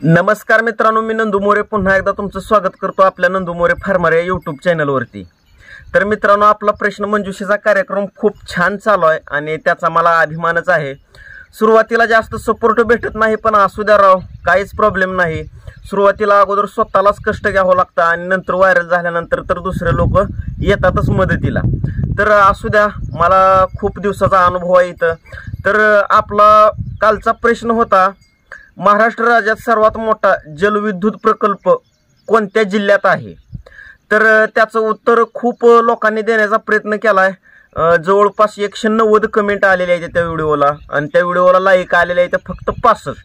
नमस्कार मित्रांनो, मी नंदू मोरे पुन्हा एकदा तुमचं स्वागत करतो आपल्या नंदू मोरे फार्मर या यूट्यूब चॅनलवरती। तर मित्रांनो, आपला प्रश्न मंजुषेचा कार्यक्रम खूप छान चालू आहे आणि त्याचा मला अभिमानच आहे। सुरुवातीला जास्त सपोर्ट भेटत नाही, पण असू द्या राव, काहीच प्रॉब्लेम नाही। सुरुवातीला अगोदर स्वतःलाच कष्ट घ्यावं लागतं आणि नंतर व्हायरल झाल्यानंतर तर दुसरे लोक येतातच मदतीला। तर असू द्या, मला खूप दिवसाचा अनुभव आहे इथं। तर आपला कालचा प्रश्न होता, महाराष्ट्र राज्यात सर्वात मोठा जलविद्युत प्रकल्प कोणत्या जिल्ह्यात आहे? तर त्याचं उत्तर खूप लोकांनी देण्याचा प्रयत्न केलाय। जवळपास 190 कमेंट आलेले आहेत त्या व्हिडिओला आणि त्या व्हिडिओला लाईक आलेले आहेत फक्त 65।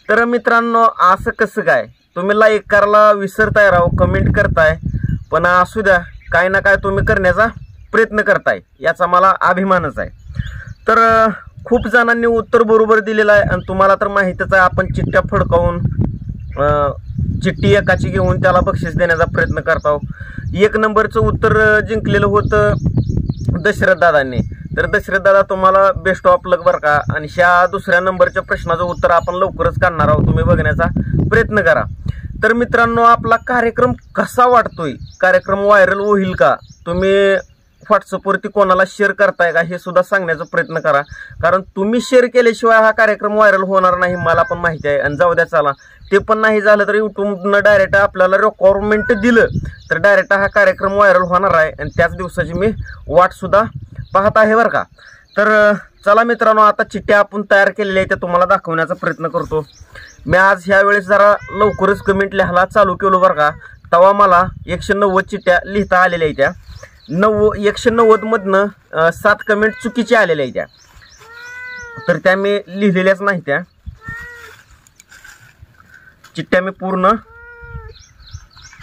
तर मित्रांनो, असं कसं काय? तुम्ही लाईक करायला विसरताय राव, कमेंट करताय, पण असू द्या, काय ना काय तुम्ही करण्याचा प्रयत्न करताय, याचा मला अभिमानच आहे। तर खूप जणांनी उत्तर बरोबर दिलेलं आहे आणि तुम्हाला तर माहितीच आहे, आपण चिठ्ठ्या फडकावून चिठ्ठी एकाची घेऊन त्याला बक्षीस देण्याचा प्रयत्न करतो। 1 नंबरचं उत्तर जिंकलेलं होतं दशरथ दादांनी। तर दशरथ दादा, तुम्हाला बेस्ट ऑफ लक बरं का। आणि ह्या दुसऱ्या नंबरच्या प्रश्नाचं उत्तर आपण लवकरच काढणार आहोत, तुम्ही बघण्याचा प्रयत्न करा। तर मित्रांनो, आपला कार्यक्रम कसा वाटतोय, कार्यक्रम व्हायरल होईल का, तुम्ही व्हॉट्सअपवरती कोणाला शेअर करताय का, हे सुद्धा सांगण्याचा प्रयत्न करा। कारण तुम्ही शेअर केल्याशिवाय हा कार्यक्रम व्हायरल होणार नाही, मला पण माहिती आहे। आणि जाऊ द्या, चला, ते पण नाही झालं तर यूट्यूबनं डायरेक्ट आपल्याला रिक्वायरमेंट दिलं तर डायरेक्ट हा कार्यक्रम व्हायरल होणार आहे आणि त्याच दिवसाची मी वाट सुद्धा पाहत आहे बरं का। तर चला मित्रांनो, आता चिठ्ठ्या आपण तयार केलेल्या आहेत त्या तुम्हाला दाखवण्याचा प्रयत्न करतो। मी आज ह्या वेळेस जरा लवकरच कमेंट लिहायला चालू केलो बरं का, तेव्हा मला 190 चिठ्ठ्या लिहिता आलेल्या आहेत त्या। 190 मधनं 7 कमेंट चुकीचे आलेल्या आहेत त्या, तर त्या मी लिहिलेल्याच नाही। त्या चिठ्ठ्या मी पूर्ण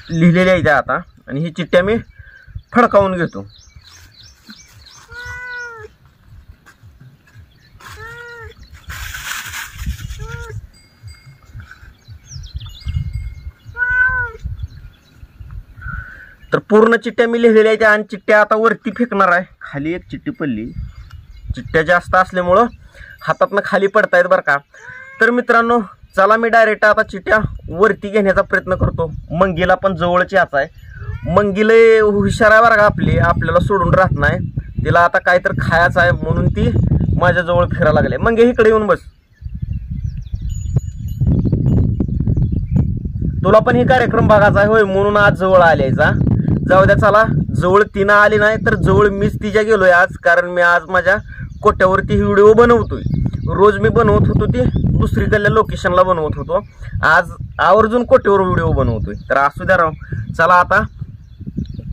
लिहिलेल्या आहेत त्या आता, आणि ही चिठ्ठ्या मी फडकावून घेतो। तर पूर्ण चिठ्ठ्या मी लिहिलेल्या आहेत आणि चिठ्ठ्या आता वरती फेकणार आहे। खाली एक चिठ्ठी पडली, चिठ्ठ्या जास्त असल्यामुळं हातातनं खाली पडतायत बरं का। तर मित्रांनो, चला, मी डायरेक्ट आता चिठ्ठ्या वरती घेण्याचा प्रयत्न करतो। मंगीला पण जवळच यायचं आहे, मंगीला हुशार आहे बरं का, आपल्याला सोडून राहत नाही, तिला आता काय तर खायचं आहे म्हणून ती माझ्याजवळ फिरायला लागले। मंगी, इकडे येऊन बस, तुला पण हे कार्यक्रम बघायचा आहे होय, म्हणून आज जवळ आल्याचा। जाऊ द्या, चला, जवळ तिनं आली नाही तर जवळ मीच तिच्या गेलोय आज, कारण मी आज माझ्या कोट्यावरती ही व्हिडिओ बनवतोय। रोज मी बनवत होतो ती दुसरीकडल्या लोकेशनला बनवत होतो, आज आवर्जून कोट्यावर व्हिडिओ बनवतोय। तर असू द्या राव, चला, आता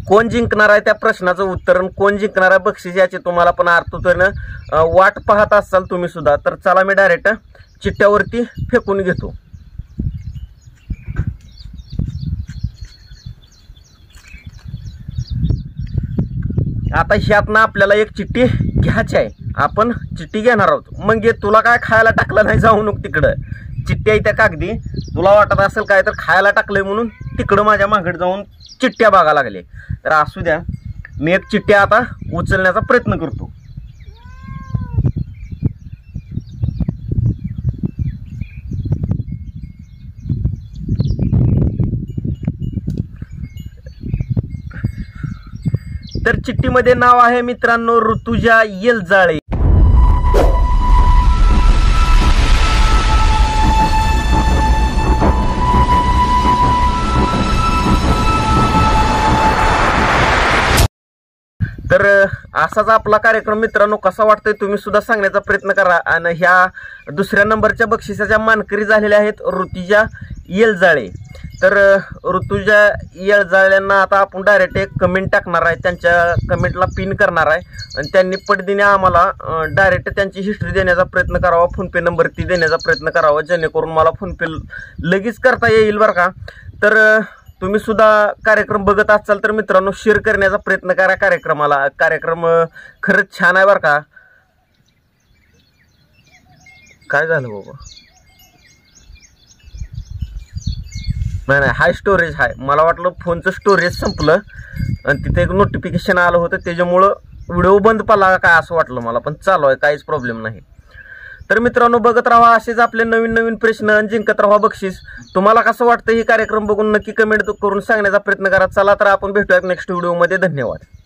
कोण जिंकणार आहे त्या प्रश्नाचं उत्तर आणि कोण जिंकणार आहे बक्षीस याची तुम्हाला पण अर्थानं वाट पाहत असाल तुम्ही सुद्धा। तर चला, मी डायरेक्ट चिठ्ठ्यावरती फेकून घेतो। आता ह्यातनं आपल्याला एक चिठ्ठी घ्यायची आहे, आपण चिठ्ठी घेणार आहोत। मग तुला काय खायला टाकलं नाही, जाऊ नको तिकडं, चिठ्ठ्या त्या कागदी, तुला वाटत असेल काय तर खायला टाकलंय म्हणून तिकडं माझ्या मागड जाऊन चिठ्ठ्या बघायला लागले। तर असू द्या, मी एक चिठ्ठ्या आता उचलण्याचा प्रयत्न करतो। तर चिठ्ठीमध्ये नाव आहे मित्रांनो ऋतुजा येलजाळे। तर असाच आपला कार्यक्रम मित्रांनो कसा वाटतोय तुम्ही सुद्धा सांगण्याचा प्रयत्न करा। आणि ह्या दुसऱ्या नंबरच्या बक्षिसाच्या मानकरी झालेल्या आहेत ऋतुजा येलजाळे। तर ऋतुजा येलजाळ्यांना आता आपण डायरेक्ट एक कमेंट टाकणार आहे, त्यांच्या कमेंटला पिन करणार आहे आणि त्यांनी पटदिने आम्हाला डायरेक्ट त्यांची हिस्ट्री देण्याचा प्रयत्न करावा, फोनपे नंबर ती देण्याचा प्रयत्न करावा, जेणेकरून मला फोनपे लगेच करता येईल बरं का। तर तुम्ही सुद्धा कार्यक्रम बघत असाल तर मित्रांनो शेअर करण्याचा प्रयत्न करा कार्यक्रमाला। कार्यक्रम खरंच छान आहे बरं का। काय झालं बाबा? नाही, हाय स्टोरेज आहे, मला वाटलं फोनचं स्टोरेज संपलं आणि तिथे एक नोटिफिकेशन आलं होतं, त्याच्यामुळं व्हिडिओ बंद पडला काय असं वाटलं मला, पण चालू आहे, काहीच प्रॉब्लेम नाही। तर मित्रांनो, बघत राहा असेच आपले नवीन नवीन प्रश्न आणि जिंकत राहा बक्षीस. तुम्हाला कसं वाटतं ही कार्यक्रम बघून नक्की कमेंट करून सांगण्याचा प्रयत्न करा. चला तर आपण भेटूया नेक्स्ट व्हिडिओमध्ये. धन्यवाद.